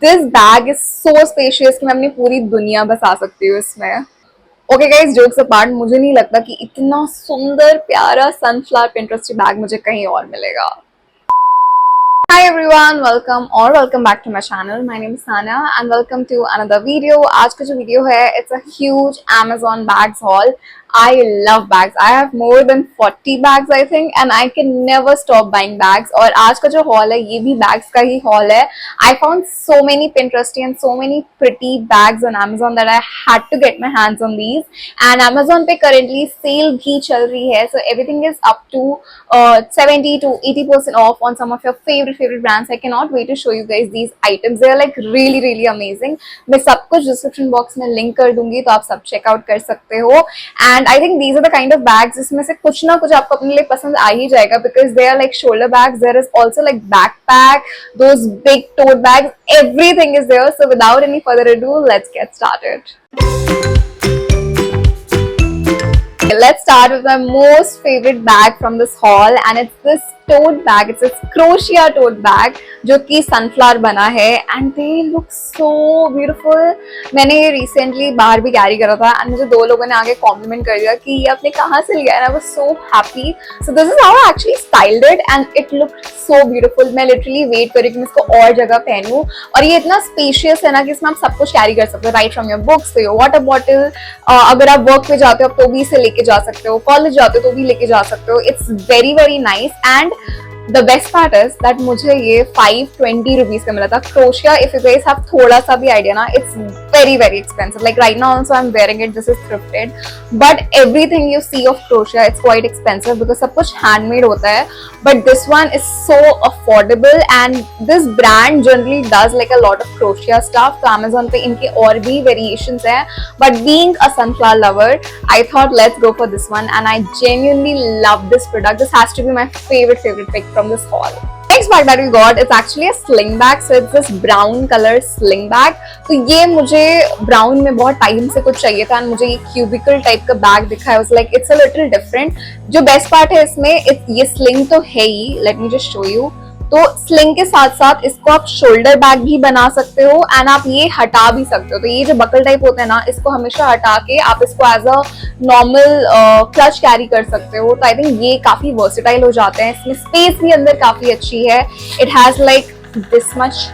This bag is so spacious कि मैं अपनी पूरी दुनिया बसा सकती हूँ इसमें। ओके गाइस, जोक्स अपार्ट, मुझे नहीं लगता कि इतना सुंदर प्यारा सनफ्लावर पिंटरेस्ट बैग मुझे कहीं और मिलेगा। Hi everyone, welcome back to my channel. My name is Sana and welcome to another video. आज का जो वीडियो है, it's a huge Amazon bags haul. I love bags. I have more than 40 bags I think and I can never stop buying bags. और आज का जो haul है, ये भी bags का ही haul है. I found so many Pinteresty and so many pretty bags on Amazon that I had to get my hands on these. And Amazon पे currently sale भी चल रही है, so everything is up to 70 to 80% off on some of your favorite brands. I cannot wait to show you guys these items. They are like really amazing. मैं सब कुछ description box में link कर दूंगी, तो आप सब चेकआउट कर सकते हो. And I think these are the kind of bags जिसमें से कुछ ना कुछ आपको अपने लिए पसंद आ ही जाएगा, because they are like shoulder bags, there is also like backpack, those big tote bags, everything is there. So without any further ado, let's get started. Let's start with my most favorite bag from this haul, and it's this tote bag. It's this crochet tote bag जो कि sunflower बना है, and they look so beautiful. मैंने ये recently बाहर भी carry करा था and मुझे 2 लोगों ने आगे कॉम्प्लीमेंट कर दिया कि ये आपने कहाँ से लिया है. I was so happy. So this is how I actually styled it and it looked so beautiful. मैं literally वेट कर रही कि मैं इसको और जगह पहनूं, और ये इतना स्पेशियस है ना कि इसमें आप सब कुछ कैरी कर सकते हो, right from your books to your water bottle. अगर आप वर्क पे जाते हो तो भी इसे लेके जा सकते हो, कॉलेज जाते हो तो भी लेके जा सकते हो. It's very nice. And the best part is that मुझे ये 520 रुपीज का मिला था. Crochet, if you guys have थोड़ा सा भी आइडिया ना, it's very expensive. Like right now also I am wearing it, this is thrifted, but everything you see of crochet it's quite expensive because सब कुछ handmade होता है. But this one is so affordable and this brand generally does like a lot of crochet stuff. तो Amazon पे इनके और भी variations हैं, but being a sunflower lover, I thought let's go for this one and I genuinely love this product. This has to be my favorite pick from this haul. Next bag that we got is actually a sling bag. So it's this brown color sling bag. तो ये मुझे brown में बहुत time से कुछ चाहिए था, मुझे ये cubicle टाइप का बैग दिखा है. I was like it's a little different. जो बेस्ट पार्ट है इसमें, ये स्लिंग तो है ही. Let me just show you. तो स्लिंग के साथ साथ इसको आप शोल्डर बैग भी बना सकते हो एंड आप ये हटा भी सकते हो. तो ये जो बकल टाइप होता है ना, इसको हमेशा हटा के आप इसको as a normal clutch carry कर सकते हो. तो आई थिंक ये काफी वर्सेटाइल हो जाते हैं. इसमें स्पेस भी अंदर काफी अच्छी है. It has like this much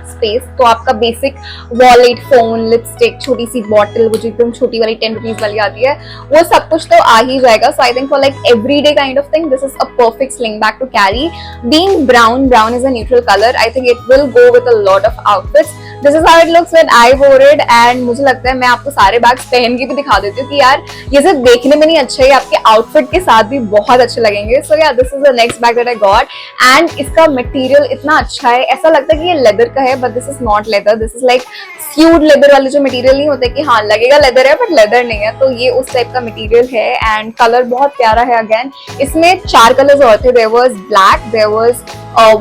space. तो आपका बेसिक वॉलेट, फोन, लिपस्टिक, छोटी सी बॉटल, वो जो एकदम छोटी वाली 10 रुपीज वाली आती है, वो सब कुछ तो आ ही जाएगा. So I think for like everyday kind of thing, this is a perfect sling bag to carry. Being brown is a neutral colour, I think it will go with a lot of outfits. This is how it looks when I wore it. And मुझे लगता है मैं आपको सारे bags पहन के भी दिखा देती हूँ कि यार ये सिर्फ देखने में नहीं अच्छे है, आपके आउटफिट के साथ भी बहुत अच्छे लगेंगे. सो या this is the next bag that I got. And इसका मटेरियल इतना अच्छा है, ऐसा लगता है कि ये लेदर का है, but this is not leather. This is like sued leather वाले जो मटेरियल नहीं होते कि हाँ लगेगा लेदर है बट लेदर नहीं है. तो ये उस टाइप का मटेरियल है एंड कलर बहुत प्यारा है. अगेन इसमें 4 कलर्स और थे. There was black, there was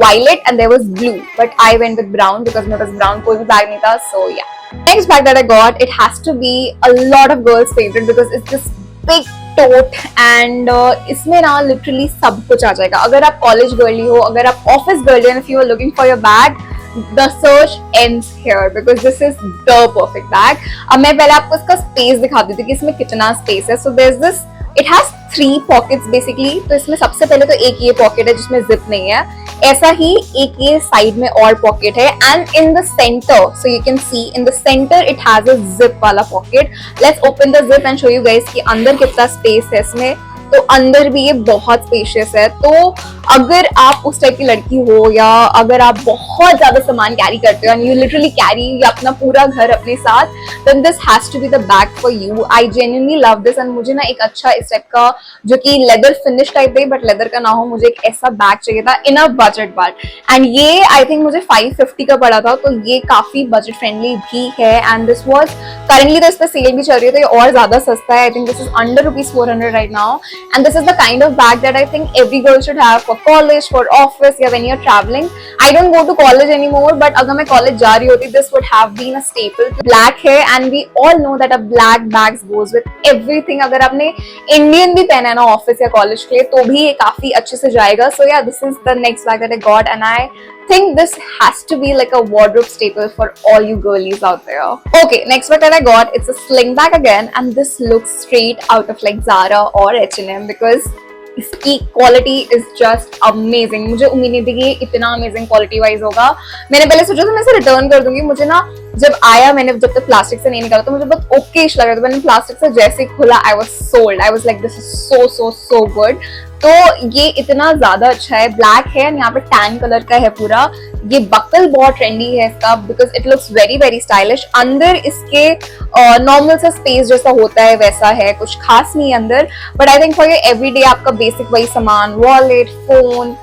violet and there was blue, but I went with brown because मेरे पास brown कोई भी बैग नहीं था. So yeah, next bag that I got, it has to be a lot of girls favorite because it's this big tote and इसमें ना literally सब कुछ आ जाएगा. अगर आप कॉलेज गर्ली हो, अगर आप ऑफिस गर्ली हो, if you are looking for your bag, the search ends here because this is the perfect bag. अब मैं पहले आपको इसका स्पेस दिखा देती हूँ कि इसमें कितना स्पेस है. So there's this, it has 3 pockets basically. तो इसमें सबसे पहले तो एक ये पॉकेट है जिसमें जिप नहीं है, ऐसा ही एक ये साइड में और पॉकेट है. And in the centre, so you can see in the centre it has a zip वाला pocket. Let's open the zip and show you guys कि अंदर कितना स्पेस है इसमें. तो अंदर भी ये बहुत स्पेशियस है. तो अगर आप उस टाइप की लड़की हो या अगर आप बहुत ज्यादा सामान कैरी करते हो एंड यू लिटरली कैरी अपना पूरा घर अपने साथ, then this has to be the bag for you. I genuinely love this. And मुझे ना एक अच्छा इस टाइप का जो कि लेदर फिनिश टाइप दे बट लेदर का ना हो, मुझे एक ऐसा बैग चाहिए था in a budget bag. And ये आई थिंक मुझे 550 का पड़ा था, तो ये काफी बजट फ्रेंडली भी है. एंड दिस वॉज करेंटली, तो इस पर सेल भी चल रही है तो ये और ज्यादा सस्ता है. I think this is under ₹400 right now. And this is the kind of bag that I think every girl should have for college, for office, या when you're traveling. I don't go to college anymore, but अगर मैं college जा रही होती, this would have been a staple. Black है and we all know that a black bag goes with everything. अगर आपने Indian भी पहना है ना ऑफिस या कॉलेज के लिए, तो भी ये काफी अच्छे से जाएगा. So yeah, this is the next bag that I got and I think this has to be like a wardrobe staple for all you girlies out there. Okay, next bag that I got, it's a sling bag again, and this looks straight out of like Zara or H&M because इसकी quality is just amazing. मुझे उम्मीद नहीं थी कि इतना amazing quality wise होगा. मैंने पहले सोचा था मैं इसे रिटर्न कर दूंगी. मुझे ना जब आया, मैंने जब तक प्लास्टिक से नहीं निकाला तो मुझे बहुत ओकेश लगा. तो मैंने प्लास्टिक से जैसे ही खुला, I was sold. I was like this is so so so good. तो ये इतना ज्यादा अच्छा है. ब्लैक है, यहाँ पे टैन कलर का है पूरा. ये बकल बहुत ट्रेंडी है इसका because it looks very very stylish. अंदर इसके नॉर्मल सा स्पेस जैसा होता है वैसा है, कुछ खास नहीं है अंदर. But I think for your everyday आपका बेसिक वही सामान, वॉलेट, फोन,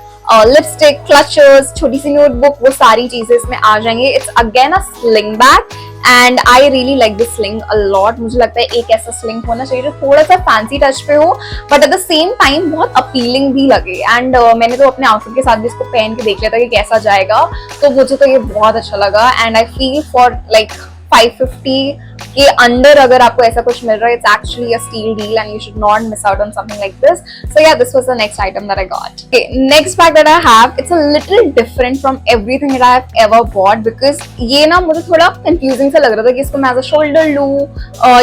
लिपस्टिक, क्लचर्स, छोटी सी नोटबुक, वो सारी चीजें इसमें आ जाएंगे. It's again a sling bag and I really like this sling a lot. मुझे लगता है एक ऐसा स्लिंग होना चाहिए जो थोड़ा सा फैंसी टच पे हो but at the same time बहुत अपीलिंग भी लगे. एंड मैंने तो अपने आउटफिट के साथ भी इसको पहन के देख लिया था कि कैसा जाएगा. तो मुझे तो ये बहुत अच्छा लगा and I feel for like 550 के अंडर अगर आपको ऐसा कुछ मिल रहा है, it's actually a steal deal and you should not miss out on something like this. So yeah, this was the next item that I got. Okay, next bag that I have, it's a little different from everything that I have ever bought because ये ना मुझे थोड़ा confusing सा लग रहा था कि इसको मैं as a shoulder लूँ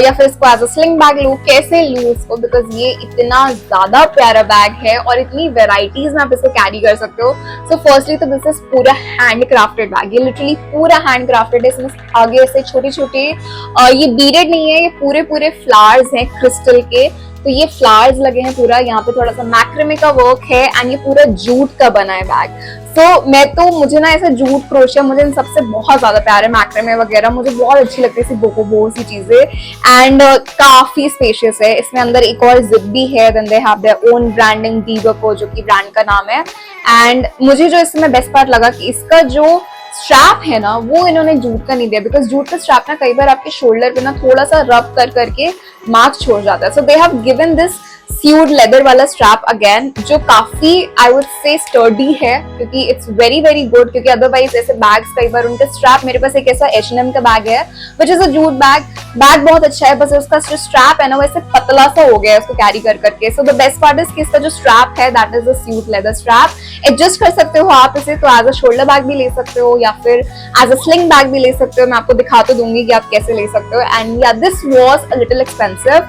या फिर इसको as a sling bag लूँ, कैसे लूँ इसको, because ये इतना ज्यादा प्यारा बैग है और इतनी varieties में आप इसको कैरी कर सकते हो. So firstly तो this is पूरा handcrafted bag. ये literally पूरा handcrafted है. इसमें आगे ऐसे छोटे छोटे ये बीडेड नहीं है, ये पूरे पूरे फ्लावर्स हैं क्रिस्टल के. तो ये फ्लावर्स लगे हैं पूरा. यहाँ पे थोड़ा सा मैक्रेमे का वर्क है एंड ये पूरा जूट का बना है बैग. तो मुझे ना ऐसा जूट क्रोशिया मुझे इन सबसे बहुत ज्यादा प्यार है. मैक्रेमे वगैरह मुझे बहुत अच्छी लगती है, बोको सी चीजें. एंड काफी स्पेशियस है. इसमें अंदर एक और जिप भी है. Then they have their own branding, डीबको जो कि ब्रांड का नाम है. एंड मुझे जो इसमें बेस्ट पार्ट लगा कि इसका जो स्ट्रैप है ना वो इन्होंने जूट का नहीं दिया बिकॉज जूट का स्ट्रैप ना कई बार आपके शोल्डर पे ना थोड़ा सा रब कर करके मार्क छोड़ जाता है. So they have given this suede leather वाला स्ट्रैप अगेन जो काफी आई वुड से स्टर्डी है क्योंकि इट्स वेरी वेरी गुड. क्योंकि अदरवाइज ऐसे बैग्स कई बार उनके स्ट्रैप, मेरे पास एक ऐसा H&M का बैग है which is a jute bag. Bag बहुत अच्छा है बस उसका जो स्ट्रैप है ना वो ऐसे पतला सा हो गया है उसको कैरी कर करके. So the best part is कि इसका जो स्ट्रैप है that is a sued leather strap. Adjust कर सकते हो आप इसे, तो एज अ शोल्डर बैग भी ले सकते हो या फिर एज अ स्लिंग बैग भी ले सकते हो. मैं आपको दिखा तो दूंगी कि आप कैसे ले सकते हो. एंड या this was a little expensive.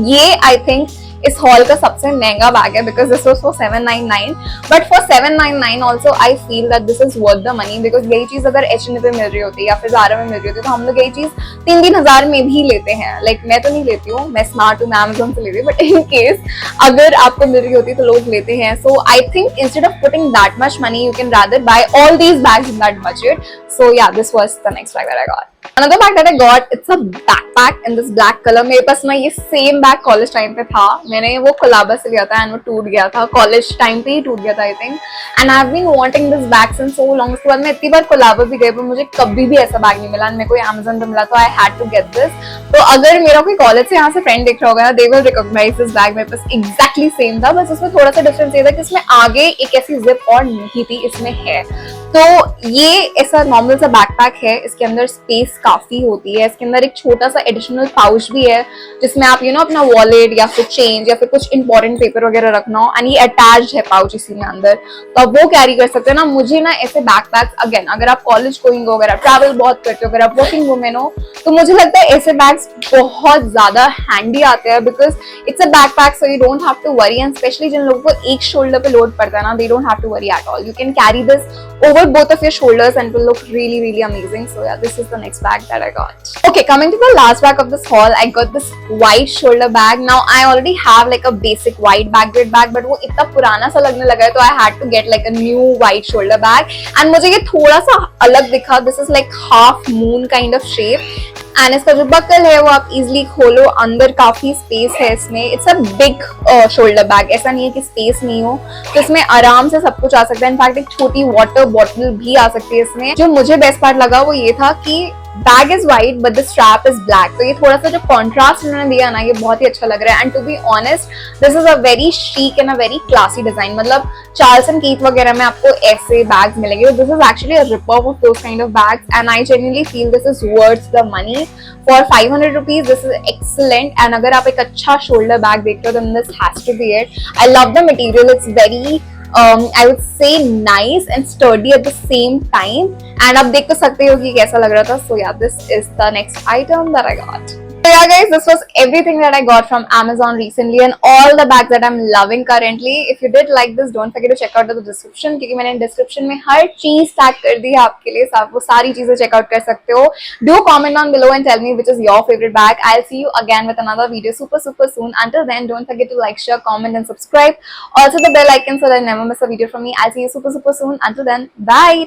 ये आई थिंक इस हॉल का सबसे महंगा बैग है because this was for 799 but for 799 also I feel that this is worth the money because यही चीज अगर H&M पे मिल रही होती या फिर Zara में मिल रही होती तो हम लोग यही चीज 3-3 हजार में भी लेते हैं. लाइक मैं तो नहीं लेती हूँ, मैं स्मार्ट हूँ, मैं Amazon से लेती हूँ, बट इन केस अगर आपको मिल रही होती तो लोग लेते हैं. So I think instead of putting that much money you can rather buy all these bags in that budget. So yeah, this was the next bag that I got. Another bag that I got, it's a backpack in this black color. मेरे पास ना ये same bag college time पे था. मैंने वो कोलाबा से लिया था एंड वो टूट गया था. कॉलेज टाइम पे ही टूट गया था I think. And I have been wanting this bag since so long. उसके बाद मैं इतनी बार कोलाबा भी गई पर मुझे कभी भी ऐसा बैग नहीं मिला. मेरे को Amazon पे मिला तो I had to get this. तो अगर मेरा कोई कॉलेज से यहाँ से फ्रेंड देख रहा होगा ना, they will recognise this bag. मेरे पास एग्जैक्टली सेम था बस उसमें थोड़ा सा डिफरेंस ये था कि इसमें आगे एक ऐसी जिप और नहीं थी, इसमें है. तो ये ऐसा नॉर्मल सा बैकपैक है. इसके अंदर स्पेस काफी होती है. इसके अंदर एक छोटा सा एडिशनल पाउच भी है जिसमें आप अपना वॉलेट या फिर चेंज या फिर कुछ इंपॉर्टेंट पेपर वगैरह रखना हो. एंड ये अटैच्ड है पाउच इसी में अंदर, तो आप वो कैरी कर सकते हो ना. मुझे ना ऐसे बैकपैक्स अगेन अगर आप कॉलेज गोइंग हो, अगर आप ट्रैवल बहुत करते हो, अगर आप वर्किंग वुमेन हो तो मुझे लगता है ऐसे बैग्स बहुत ज्यादा हैंडी आते हैं because it's a backpack so you don't have to worry. And specially जिन लोगों को एक शोल्डर पे लोड पड़ता है ना, they don't have to worry at all. You can carry this over both of your shoulders and will look really really amazing. So yeah, this is the next bag that I got. Okay, coming to the last bag of this haul, I got this white shoulder bag. Now I already have like a basic white backgrid bag but वो इतना पुराना सा लगने लगा है तो I had to get like a new white shoulder bag. And मुझे ये थोड़ा सा अलग दिखा. This is like half moon kind of shape. And इसका जो बकल है वो आप इजिली खोलो. अंदर काफी स्पेस है इसमें. It's a big shoulder bag. ऐसा नहीं है कि स्पेस नहीं हो, तो इसमें आराम से सब कुछ आ सकता है. इनफैक्ट एक छोटी वाटर बॉटल भी आ सकती है इसमें. जो मुझे बेस्ट पार्ट लगा वो ये था कि bag is white but the strap is black. तो ये थोड़ा सा जो कॉन्ट्रास्ट उन्होंने दिया ना ये बहुत ही अच्छा लग रहा है. And to be honest this is a very chic and a very classy design. मतलब चार्ल्स एंड कीथ वगैरह में आपको ऐसे बैग्स मिलेंगे. This is actually a rip of those kind of bags and I genuinely feel this is worth the money. For 500 rupees this is excellent. And अगर आप एक अच्छा शोल्डर बैग देखते हो then this has to be it. I love the material. It's very I would say nice and sturdy at the same time. And आप देख तो सकते हो कि कैसा लग रहा था. So yeah, this is the next item that I got. So yeah guys, this was everything that I got from Amazon recently and all the bags that I'm loving currently. If you did like this, don't forget to check out the description क्योंकि मैंने description में हर चीज tag कर दी है आपके लिए. आप वो सारी चीजें check out कर सकते हो. Do comment down below and tell me which is your favorite bag. I'll see you again with another video super soon. Until then, don't forget to like, share, comment and subscribe. Also the bell icon so that you never miss a video from me. I'll see you super soon. Until then, bye.